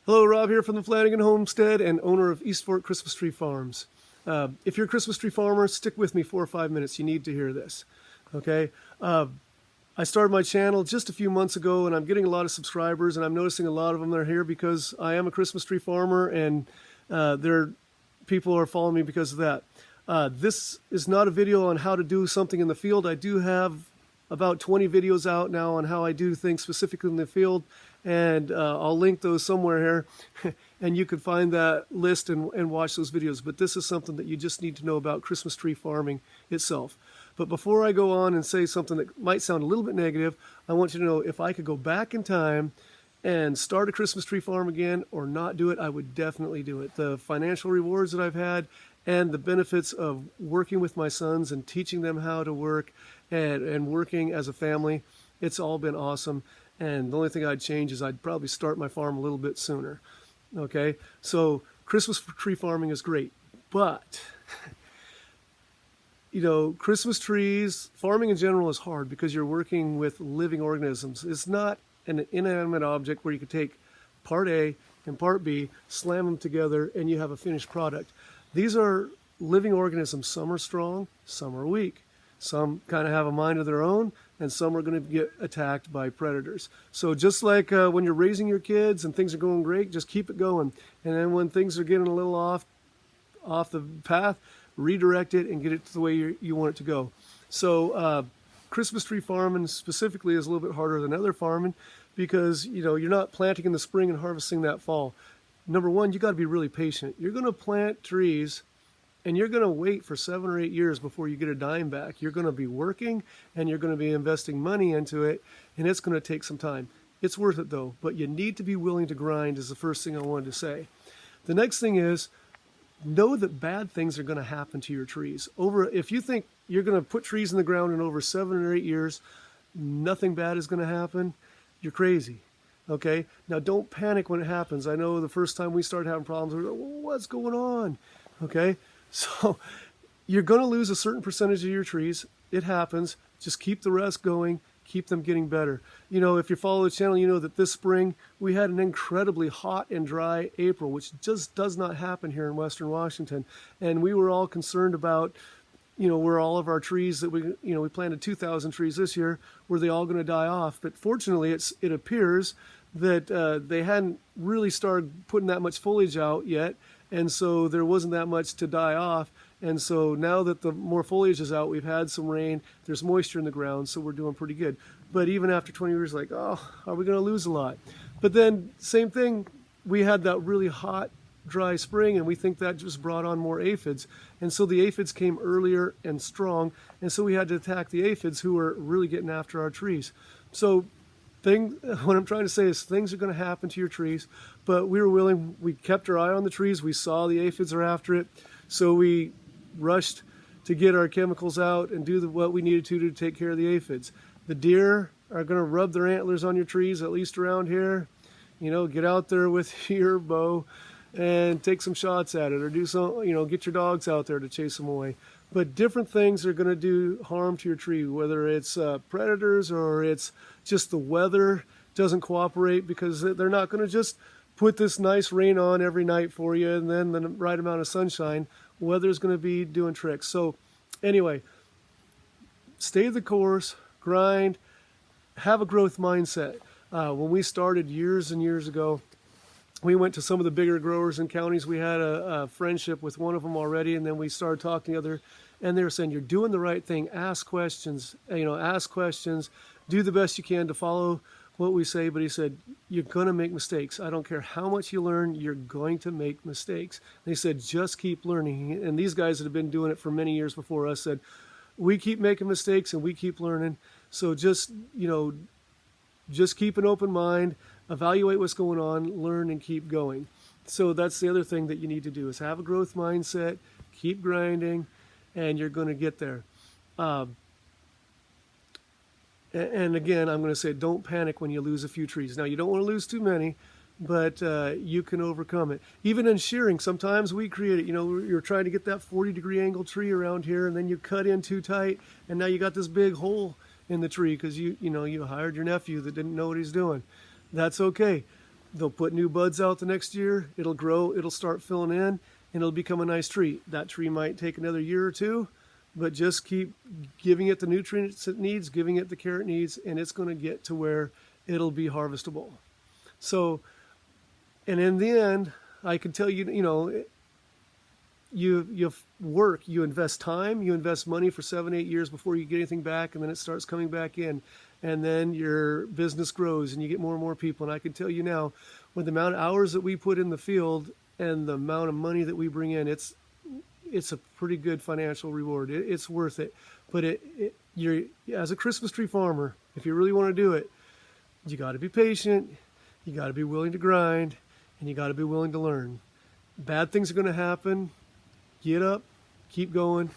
Hello, Rob here from the Flanagan Homestead and owner of East Fork Christmas Tree Farms. If you're a Christmas tree farmer, stick with me 4 or 5 minutes. You need to hear this, okay? I started my channel just a few months ago, and I'm getting a lot of subscribers, and I'm noticing a lot of them are here because I am a Christmas tree farmer, and people are following me because of that. This is not a video on how to do something in the field. I do have about 20 videos out now on how I do things specifically in the field, and I'll link those somewhere here, and you can find that list and watch those videos. But this is something that you just need to know about Christmas tree farming itself. But before I go on and say something that might sound a little bit negative, I want you to know if I could go back in time and start a Christmas tree farm again or not do it, I would definitely do it. The financial rewards that I've had and the benefits of working with my sons and teaching them how to work and working as a family, it's all been awesome. And the only thing I'd change is I'd probably start my farm a little bit sooner. Okay, so Christmas tree farming is great, but you know, Christmas trees, farming in general is hard because you're working with living organisms. It's not an inanimate object where you can take part A and part B, slam them together, and you have a finished product. These are living organisms. Some are strong, some are weak. Some kind of have a mind of their own, and some are going to get attacked by predators. So just like when you're raising your kids and things are going great, just keep it going. And then when things are getting a little off the path, redirect it and get it to the way you want it to go. So Christmas tree farming specifically is a little bit harder than other farming because you're not planting in the spring and harvesting that fall. Number one, you got to be really patient. You're going to plant trees and you're going to wait for 7 or 8 years before you get a dime back. You're going to be working and you're going to be investing money into it, and it's going to take some time. It's worth it though, but you need to be willing to grind is the first thing I wanted to say. The next thing is, know that bad things are going to happen to your trees. If you think you're going to put trees in the ground and over 7 or 8 years, nothing bad is going to happen, you're crazy. Okay? Now don't panic when it happens. I know the first time we started having problems, we were like, well, what's going on? Okay? So you're going to lose a certain percentage of your trees. It happens. Just keep the rest going. Keep them getting better. If you follow the channel, you know that this spring we had an incredibly hot and dry April, which just does not happen here in Western Washington. And we were all concerned about, where all of our trees that we planted 2,000 trees this year, were they all going to die off? But fortunately, it appears that they hadn't really started putting that much foliage out yet. And so there wasn't that much to die off. And so now that the more foliage is out, we've had some rain, there's moisture in the ground, so we're doing pretty good. But even after 20 years, are we going to lose a lot? But then, same thing, we had that really hot, dry spring, and we think that just brought on more aphids. And so the aphids came earlier and strong, and so we had to attack the aphids who were really getting after our trees. So what I'm trying to say is things are going to happen to your trees, but we were willing. We kept our eye on the trees. We saw the aphids are after it, so we rushed to get our chemicals out and do what we needed to take care of the aphids. The deer are going to rub their antlers on your trees, at least around here. Get out there with your bow and take some shots at it, or do some, get your dogs out there to chase them away. But different things are going to do harm to your tree, whether it's predators or it's just the weather doesn't cooperate, because they're not going to just put this nice rain on every night for you and then the right amount of sunshine. Weather's going to be doing tricks. So anyway, stay the course, grind, have a growth mindset. When we started years and years ago, we went to some of the bigger growers in counties. We had a friendship with one of them already, and then we started talking to the other, and they were saying, you're doing the right thing. Ask questions, do the best you can to follow what we say. But he said, you're going to make mistakes. I don't care how much you learn, you're going to make mistakes. And he said, just keep learning. And these guys that have been doing it for many years before us said, we keep making mistakes and we keep learning. So just keep an open mind, evaluate what's going on, learn, and keep going. So that's the other thing that you need to do, is have a growth mindset, keep grinding, and you're going to get there. And again, I'm going to say, don't panic when you lose a few trees. Now, you don't want to lose too many, but you can overcome it. Even in shearing, sometimes we create it. You're trying to get that 40-degree angle tree around here, and then you cut in too tight, and now you got this big hole in the tree because you hired your nephew that didn't know what he's doing. That's okay. They'll put new buds out the next year. It'll grow. It'll start filling in, and it'll become a nice tree. That tree might take another year or two, but just keep giving it the nutrients it needs, giving it the care it needs, and it's going to get to where it'll be harvestable. So, and in the end, I can tell you, you work, you invest time, you invest money for 7-8 years before you get anything back, and then it starts coming back in, and then your business grows and you get more and more people. And I can tell you now, with the amount of hours that we put in the field and the amount of money that we bring in, it's a pretty good financial reward. It's worth it. But you're, as a Christmas tree farmer, if you really want to do it, you got to be patient, you got to be willing to grind, and you got to be willing to learn. Bad things are going to happen. Get up, keep going,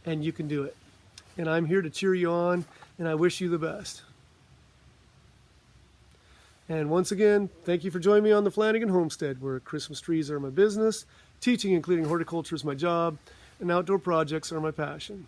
and you can do it. And I'm here to cheer you on, and I wish you the best. And once again, thank you for joining me on the Flanagan Homestead, where Christmas trees are my business, teaching, including horticulture, is my job, and outdoor projects are my passion.